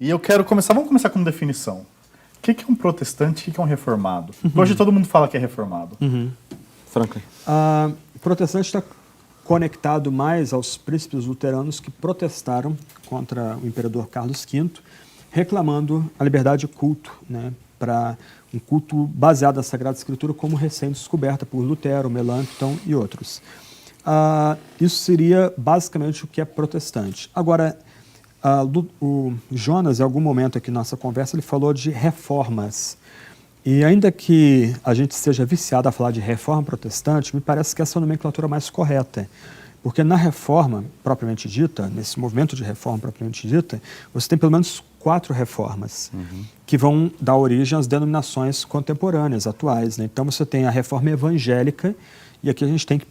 E eu quero começar, vamos começar com definição. O que é um protestante e o que é um reformado? Hoje todo mundo fala que é reformado. Franklin. O protestante está conectado mais aos príncipes luteranos que protestaram contra o imperador Carlos V, reclamando a liberdade de culto, né, para um culto baseado na Sagrada Escritura como recém-descoberta por Lutero, Melanchthon e outros. Isso seria basicamente o que é protestante. Agora, o Jonas, em algum momento aqui na nossa conversa, ele falou de reformas. E ainda que a gente seja viciado a falar de reforma protestante, me parece que essa é a nomenclatura mais correta. Porque na reforma propriamente dita, nesse movimento de reforma propriamente dita, você tem pelo menos 4 reformas que vão dar origem às denominações contemporâneas, atuais, né? Então você tem a reforma evangélica, e aqui a gente tem que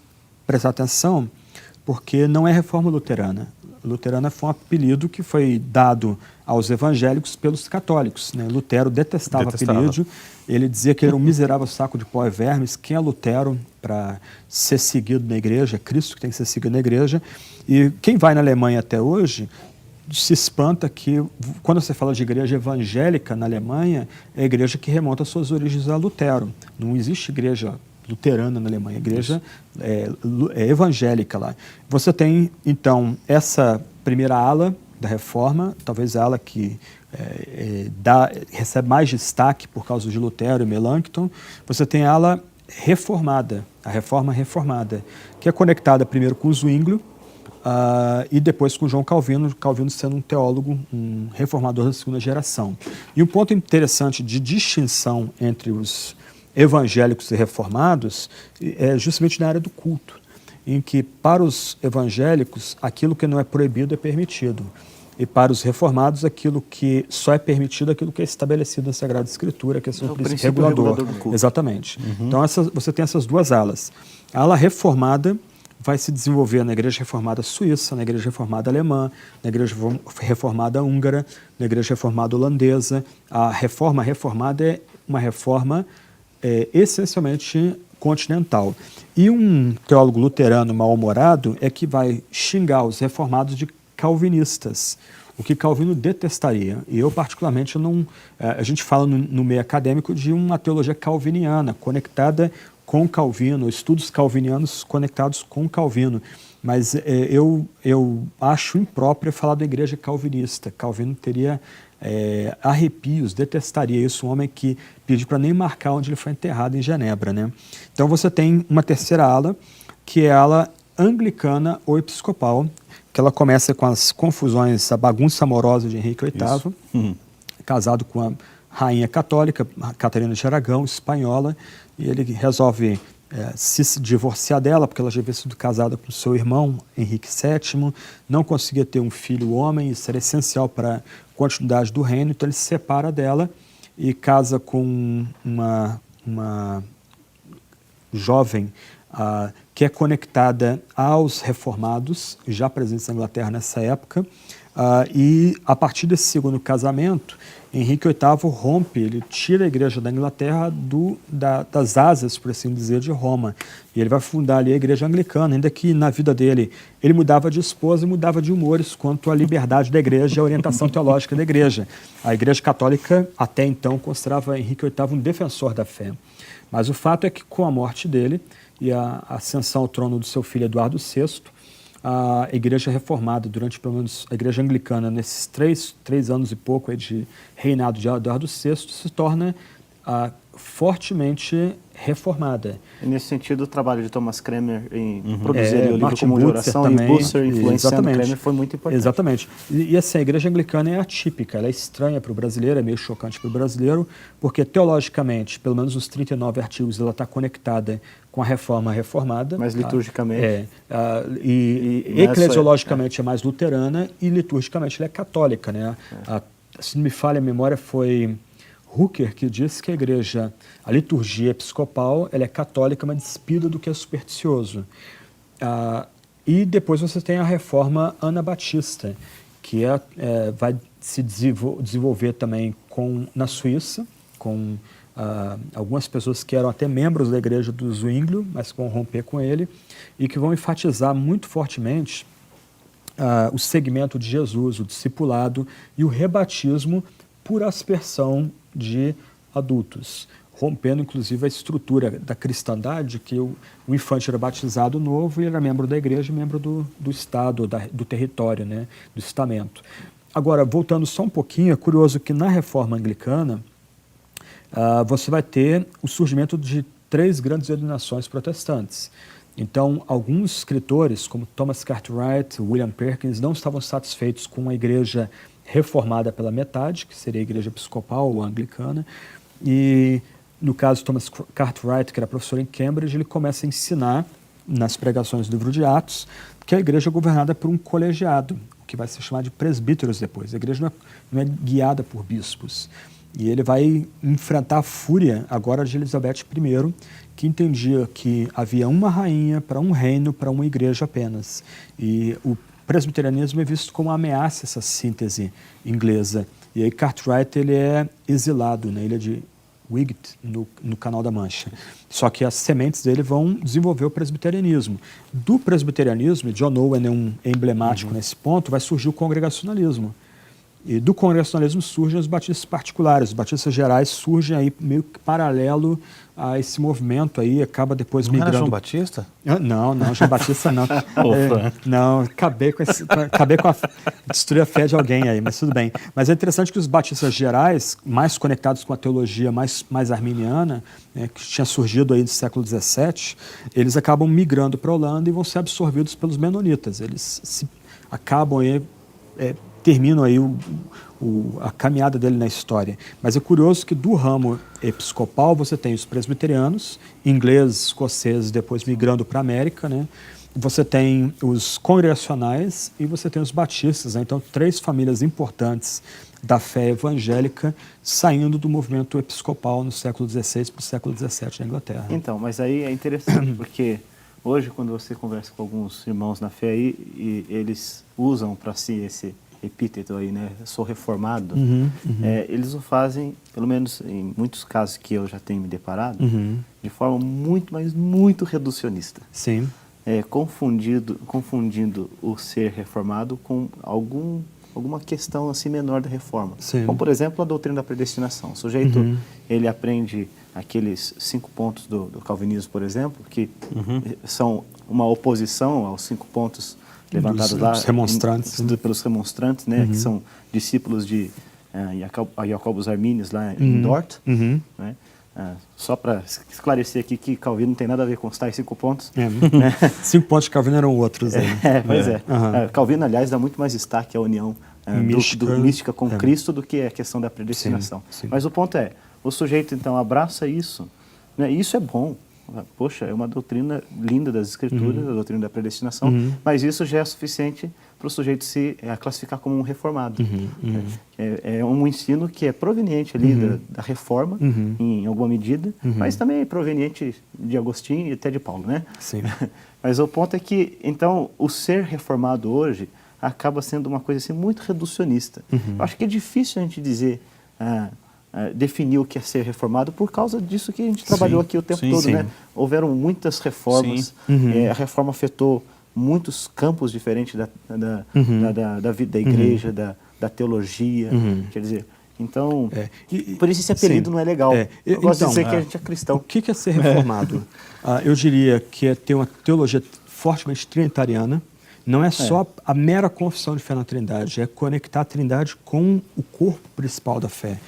prestar atenção, porque não é reforma luterana. Luterana foi um apelido que foi dado aos evangélicos pelos católicos, né? Lutero detestava o apelido, ele dizia que ele era um miserável saco de pó e vermes. Quem é Lutero para ser seguido na igreja? É Cristo que tem que ser seguido na igreja. E quem vai na Alemanha até hoje se espanta que, quando você fala de igreja evangélica na Alemanha, é a igreja que remonta às suas origens a Lutero. Não existe igreja luterana na Alemanha, a igreja é evangélica lá. Você tem, então, essa primeira ala da reforma, talvez a ala que recebe mais destaque por causa de Lutero e Melanchthon. Você tem a ala reformada, a reforma reformada, que é conectada primeiro com o Zwinglio, e depois com João Calvino, Calvino sendo um teólogo, um reformador da segunda geração. E um ponto interessante de distinção entre os evangélicos e reformados é justamente na área do culto, em que para os evangélicos aquilo que não é proibido é permitido, e para os reformados aquilo que só é permitido é aquilo que é estabelecido na Sagrada Escritura, que é o princípio regulador do culto. Exatamente. Então você tem essas duas alas. A ala reformada vai se desenvolver na Igreja Reformada Suíça, na Igreja Reformada Alemã, na Igreja Reformada Húngara, na Igreja Reformada Holandesa. A reforma reformada é uma reforma essencialmente continental. E um teólogo luterano mal-humorado é que vai xingar os reformados de calvinistas, o que Calvino detestaria. E eu, particularmente, não... A gente fala no meio acadêmico de uma teologia calviniana, conectada com Calvino, estudos calvinianos conectados com Calvino. Mas eu acho impróprio falar da igreja calvinista. Calvino teria arrepios, detestaria isso, um homem que pediu para nem marcar onde ele foi enterrado em Genebra, né? Então você tem uma terceira ala, que é a ala anglicana ou episcopal, que ela começa com as confusões, a bagunça amorosa de Henrique VIII, casado com a rainha católica, Catarina de Aragão, espanhola, e ele resolve se divorciar dela, porque ela já havia sido casada com seu irmão, Henrique VII, não conseguia ter um filho homem, isso era essencial para a continuidade do reino, então ele se separa dela e casa com uma jovem que é conectada aos reformados, já presentes na Inglaterra nessa época, e a partir desse segundo casamento, Henrique VIII rompe, ele tira a igreja da Inglaterra das asas, por assim dizer, de Roma. E ele vai fundar ali a igreja anglicana, ainda que na vida dele ele mudava de esposa e mudava de humores quanto à liberdade da igreja e à orientação teológica da igreja. A igreja católica, até então, considerava Henrique VIII um defensor da fé. Mas o fato é que, com a morte dele e a ascensão ao trono do seu filho Eduardo VI, a igreja reformada, durante pelo menos a igreja anglicana, nesses três anos e pouco aí de reinado de Eduardo VI, se torna fortemente reformada. E nesse sentido, o trabalho de Thomas Cranmer em produzir o livro Martin comum de Butzer oração também, e Butzer influenciando Cranmer foi muito importante. Exatamente. E assim, a igreja anglicana é atípica, ela é estranha para o brasileiro, é meio chocante para o brasileiro, porque teologicamente, pelo menos os 39 artigos, ela está conectada com a reforma reformada. Mas liturgicamente. Eclesiologicamente é mais luterana e liturgicamente ela é católica, né? Se não me falha a memória, foi Hooker que disse que a liturgia episcopal, ela é católica, mas despida do que é supersticioso. E depois você tem a reforma anabatista, que vai se desenvolver também na Suíça, com algumas pessoas que eram até membros da igreja do Zwinglio, mas que vão romper com ele, e que vão enfatizar muito fortemente o segmento de Jesus, o discipulado e o rebatismo por aspersão de adultos, rompendo inclusive a estrutura da cristandade, que o infante era batizado novo e era membro da igreja, membro do Estado, do território, né, do estamento. Agora, voltando só um pouquinho, é curioso que na Reforma Anglicana você vai ter o surgimento de 3 grandes denominações protestantes. Então, alguns escritores, como Thomas Cartwright, William Perkins, não estavam satisfeitos com a igreja reformada pela metade, que seria a igreja episcopal ou anglicana, e no caso de Thomas Cartwright, que era professor em Cambridge, ele começa a ensinar nas pregações do livro de Atos que a igreja é governada por um colegiado, que vai ser chamado de presbíteros depois. A igreja não é guiada por bispos. E ele vai enfrentar a fúria agora de Elizabeth I, que entendia que havia uma rainha para um reino, para uma igreja apenas. E o presbiterianismo é visto como uma ameaça a essa síntese inglesa. E aí Cartwright ele é exilado na ilha de Wight, no Canal da Mancha. Só que as sementes dele vão desenvolver o presbiterianismo. Do presbiterianismo, e John Owen é emblemático nesse ponto, vai surgir o congregacionalismo. E do congregacionalismo surgem os batistas particulares. Os batistas gerais surgem aí meio que paralelo a esse movimento aí, acaba depois não migrando... Não era João Batista? Não, João Batista não. Não, acabei com destruir a fé de alguém aí, mas tudo bem. Mas é interessante que os batistas gerais, mais conectados com a teologia mais arminiana, que tinha surgido aí no século XVII, eles acabam migrando para a Holanda e vão ser absorvidos pelos menonitas. Eles acabam aí... terminam aí a caminhada dele na história. Mas é curioso que do ramo episcopal você tem os presbiterianos, ingleses, escoceses, depois migrando para a América, né? Você tem os congregacionais e você tem os batistas, né? Então 3 famílias importantes da fé evangélica saindo do movimento episcopal no século XVI para o século XVII na Inglaterra. Então, mas aí é interessante porque hoje quando você conversa com alguns irmãos na fé aí, e eles usam para si esse epíteto aí, né? Sou reformado. Eles o fazem, pelo menos em muitos casos que eu já tenho me deparado, de forma muito, mas muito reducionista. Sim. Confundindo o ser reformado com alguma questão assim menor da reforma. Sim. Como, por exemplo, a doutrina da predestinação. O sujeito, ele aprende aqueles 5 pontos do calvinismo, por exemplo, que são uma oposição aos 5 pontos levantados lá pelos remonstrantes, né, que são discípulos de Jacobus Arminius lá em Dort. Né? Só para esclarecer aqui que Calvino não tem nada a ver com os tais 5 pontos. Né? 5 pontos de Calvino eram outros. Aí. Pois é. Calvino, aliás, dá muito mais destaque à união mística com Cristo do que a questão da predestinação. Sim. Mas o ponto é, o sujeito então abraça isso, né? Isso é bom. Poxa, é uma doutrina linda das Escrituras, a doutrina da predestinação, mas isso já é suficiente para o sujeito se classificar como um reformado. É um ensino que é proveniente ali da reforma, em alguma medida, mas também é proveniente de Agostinho e até de Paulo, né? Sim. Mas o ponto é que, então, o ser reformado hoje acaba sendo uma coisa assim, muito reducionista. Eu acho que é difícil a gente dizer... definir o que é ser reformado por causa disso que a gente trabalhou aqui o tempo todo, né? Houveram muitas reformas, a reforma afetou muitos campos diferentes da vida da igreja, da teologia, quer dizer, então, por isso esse apelido não é legal. Eu gosto de dizer que a gente é cristão. O que é ser reformado? Eu diria que é ter uma teologia fortemente trinitariana. Não é só a mera confissão de fé na Trindade, é conectar a Trindade com o corpo principal da fé.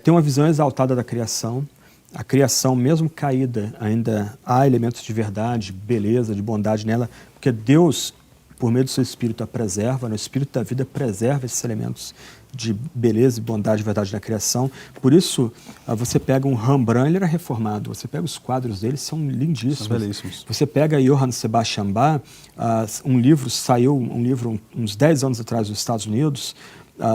Ter uma visão exaltada da criação. A criação, mesmo caída, ainda há elementos de verdade, de beleza, de bondade nela, porque Deus, por meio do seu Espírito, a preserva, o Espírito da vida preserva esses elementos de beleza, bondade e verdade na criação. Por isso, você pega um Rembrandt, ele era reformado, você pega os quadros dele, são lindíssimos. São belíssimos. Você pega Johann Sebastian Bach, saiu um livro uns 10 anos atrás nos Estados Unidos,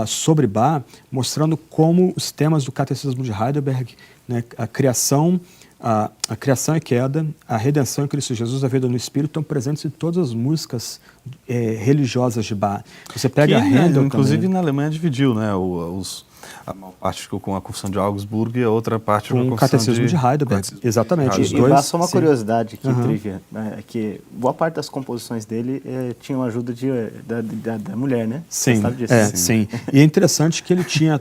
sobre Bach, mostrando como os temas do Catecismo de Heidelberg, né, a criação, A criação e queda, a redenção em Cristo Jesus, a vida no Espírito estão presentes em todas as músicas religiosas de Bach. Você pega a Handel inclusive também, na Alemanha dividiu, né? A parte com a Confissão de Augsburgo e a outra parte com a com o Confissão Catecismo de Heidelberg. Exatamente. Os E dois, Bach, só uma sim. curiosidade aqui, trivia, né, é que boa parte das composições dele tinham ajuda da mulher, né? Você Sim, sabe disso? sim. E é interessante que ele tinha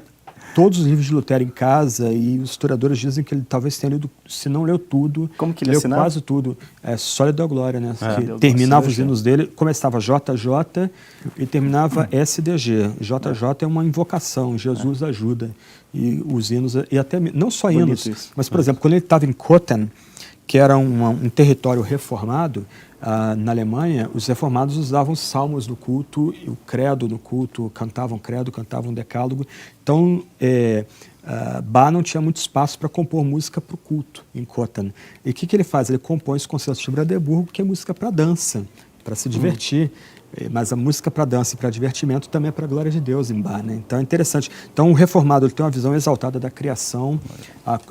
todos os livros de Lutero em casa e os historiadores dizem que ele talvez tenha lido, se não leu tudo, Como que ele leu assinava? quase tudo. Só Deu Glória, né? Que Deu terminava Glória. os hinos dele, começava JJ e terminava SDG. JJ é uma invocação, Jesus ajuda. E os hinos, e até não só Bonito hinos, isso. mas, por exemplo, quando ele estava em Cotten, que era um território reformado, na Alemanha, os reformados usavam salmos no culto, o credo no culto, cantavam decálogo. Então, Bach não tinha muito espaço para compor música para o culto em Cotten. E o que ele faz? Ele compõe esse concerto de Brandeburgo, que é música para dança, para se divertir. Mas a música para dança e para divertimento também é para a glória de Deus em Bach, né? Então é interessante. Então o reformado ele tem uma visão exaltada da criação,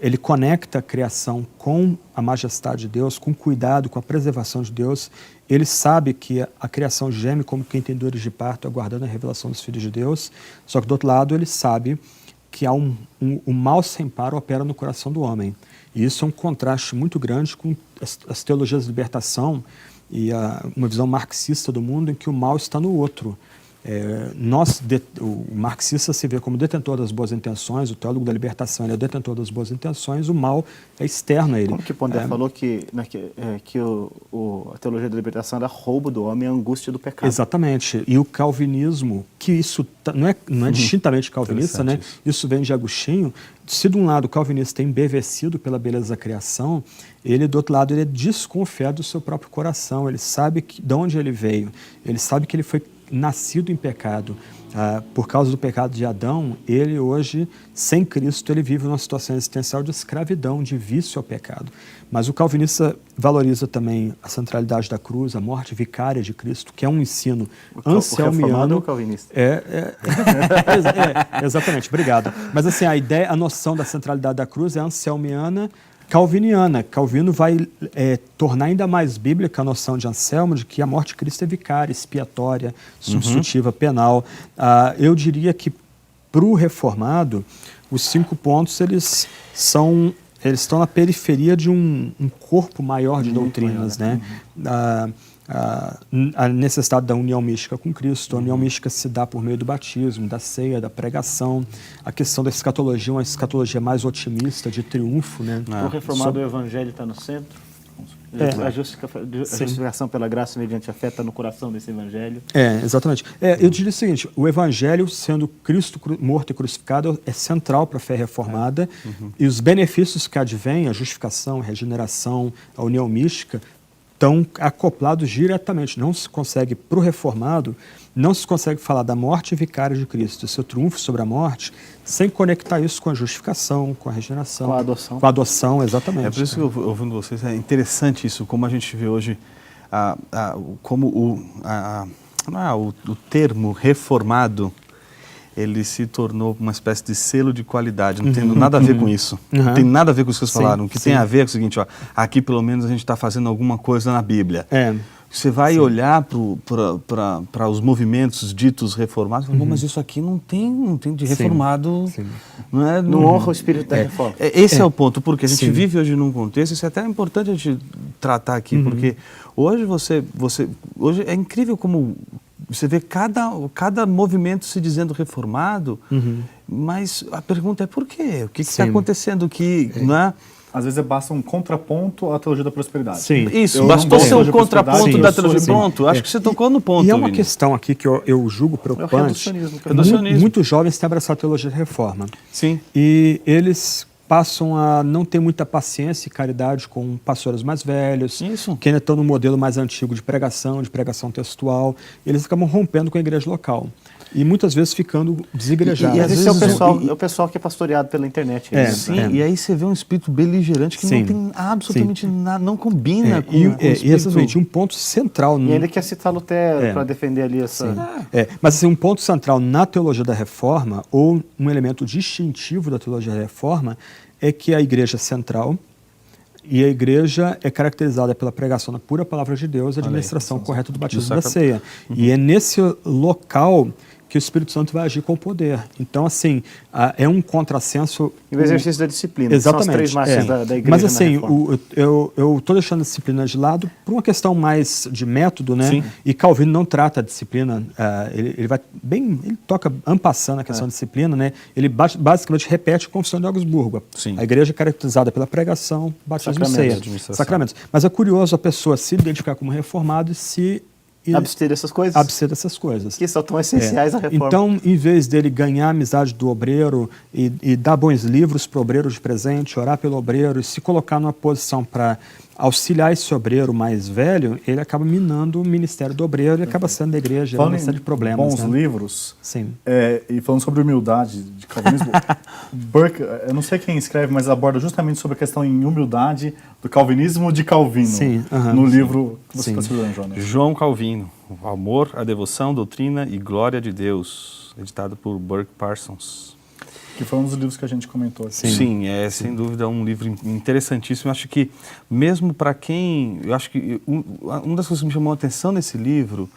ele conecta a criação com a majestade de Deus, com cuidado, com a preservação de Deus. Ele sabe que a criação geme como quem tem dores de parto, aguardando a revelação dos filhos de Deus. Só que do outro lado ele sabe que há um mal sem par opera no coração do homem. E isso é um contraste muito grande com as teologias de libertação e uma visão marxista do mundo em que o mal está no outro. O marxista se vê como detentor das boas intenções, o teólogo da libertação ele é detentor das boas intenções, o mal é externo a ele. Como que Pondé falou que a teologia da libertação era roubo do homem, a angústia do pecado. Exatamente. E o calvinismo, que isso não é distintamente calvinista, né? Isso vem de Agostinho. Se de um lado o calvinista é embevecido pela beleza da criação, ele do outro lado ele é desconfiado do seu próprio coração, ele sabe de onde ele veio, ele sabe que ele foi nascido em pecado. Por causa do pecado de Adão, ele hoje, sem Cristo, ele vive uma situação existencial de escravidão, de vício ao pecado. Mas o calvinista valoriza também a centralidade da cruz, a morte vicária de Cristo, que é um ensino anselmiano. O reformado ou o calvinista? Exatamente, obrigado. Mas assim, a noção da centralidade da cruz é anselmiana, calviniana. Calvino vai tornar ainda mais bíblica a noção de Anselmo de que a morte de Cristo é vicária, expiatória, substitutiva, penal. Eu diria que para o reformado, os 5 pontos eles estão na periferia de um corpo maior de doutrinas, né? A necessidade da união mística com Cristo, a união mística se dá por meio do batismo, da ceia, da pregação, a questão da escatologia, uma escatologia mais otimista, de triunfo, né? O reformado, o evangelho está no centro? A justificação pela graça mediante a fé está no coração desse evangelho? Exatamente. Eu diria o seguinte, o evangelho, sendo Cristo morto e crucificado, é central para a fé reformada, e os benefícios que advêm, a justificação, a regeneração, a união mística, estão acoplados diretamente. Não se consegue, para o reformado, não se consegue falar da morte vicária de Cristo, do seu triunfo sobre a morte, sem conectar isso com a justificação, com a regeneração. Com a adoção. Com a adoção, exatamente. É por isso que, ouvindo vocês, é interessante isso, como a gente vê hoje, como o termo reformado, ele se tornou uma espécie de selo de qualidade, não tem nada a ver com isso. Não tem nada a ver com isso que vocês falaram. O que tem a ver é o seguinte, aqui pelo menos a gente está fazendo alguma coisa na Bíblia. Você vai olhar para os movimentos ditos reformados e fala, mas isso aqui não tem de reformado. Não honra o espírito da reforma. Esse é o ponto, porque a gente vive hoje num contexto, isso é até importante a gente tratar aqui, porque hoje hoje é incrível como você vê cada movimento se dizendo reformado, mas a pergunta é por quê? O que está acontecendo que, não é? Às vezes basta um contraponto à teologia da prosperidade. Sim. Isso, bastou ser um contraponto da teologia. Pronto, acho que você tocou no ponto. E é uma questão aqui que eu julgo preocupante. Muitos jovens têm abraçado a teologia da reforma. Sim. E eles passam a não ter muita paciência e caridade com pastores mais velhos, que ainda estão no modelo mais antigo de pregação textual. Eles acabam rompendo com a igreja local. E muitas vezes ficando desigrejados. E às vezes é o pessoal que é pastoreado pela internet. E aí você vê um espírito beligerante que não tem absolutamente nada, não combina com o espírito. Exatamente, um ponto central. E ainda quer citar Lutero para defender ali essa... Mas assim, um ponto central na teologia da reforma, ou um elemento distintivo da teologia da reforma, é que a igreja central E a igreja é caracterizada pela pregação da pura palavra de Deus e a administração correta do batismo da ceia. E é nesse local que o Espírito Santo vai agir com poder. Então, assim, é um contrassenso... E o exercício da disciplina. Exatamente. São as três marchas da igreja. Mas, assim, eu estou deixando a disciplina de lado por uma questão mais de método, né? Sim. E Calvino não trata a disciplina, ele toca ampassando a questão da disciplina, né? Ele basicamente repete a Confissão de Augsburgo. Sim. A igreja é caracterizada pela pregação, batismo e ceia. Sacramentos. Mas é curioso a pessoa se identificar como reformado e abster dessas coisas. Abster dessas coisas. Que são tão essenciais à reforma. Então, em vez dele ganhar a amizade do obreiro e dar bons livros para o obreiro de presente, orar pelo obreiro e se colocar numa posição para auxiliar esse obreiro mais velho, ele acaba minando o ministério do obreiro e acaba sendo da igreja, falando uma série de problemas. Bons livros. Sim. E falando sobre humildade de calvinismo, Burke, eu não sei quem escreve, mas aborda justamente sobre a questão em humildade do calvinismo de Calvino. Sim, no livro que você está estudando, Jonas. João Calvino, O Amor, a Devoção, Doutrina e Glória de Deus, editado por Burke Parsons. Que foi um dos livros que a gente comentou aqui. Sim, sem dúvida um livro interessantíssimo. Eu acho que mesmo para quem... Eu acho que uma das coisas que me chamou a atenção nesse livro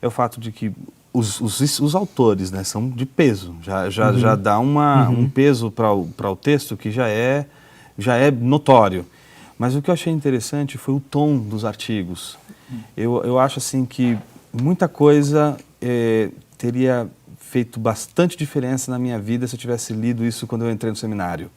é o fato de que os autores, né, são de peso. Já dá um peso para o texto que já é notório. Mas o que eu achei interessante foi o tom dos artigos. Eu acho assim que muita coisa teria feito bastante diferença na minha vida se eu tivesse lido isso quando eu entrei no seminário.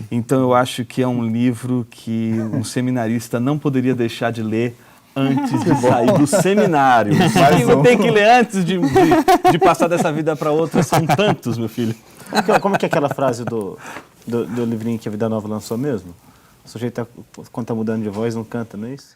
Então eu acho que é um livro que um seminarista não poderia deixar de ler antes de sair do seminário. Mas tem que ler antes de passar dessa vida para outra. São tantos, meu filho. Como que é aquela frase do livrinho que a Vida Nova lançou mesmo? O sujeito, quando está mudando de voz, não canta, não é isso?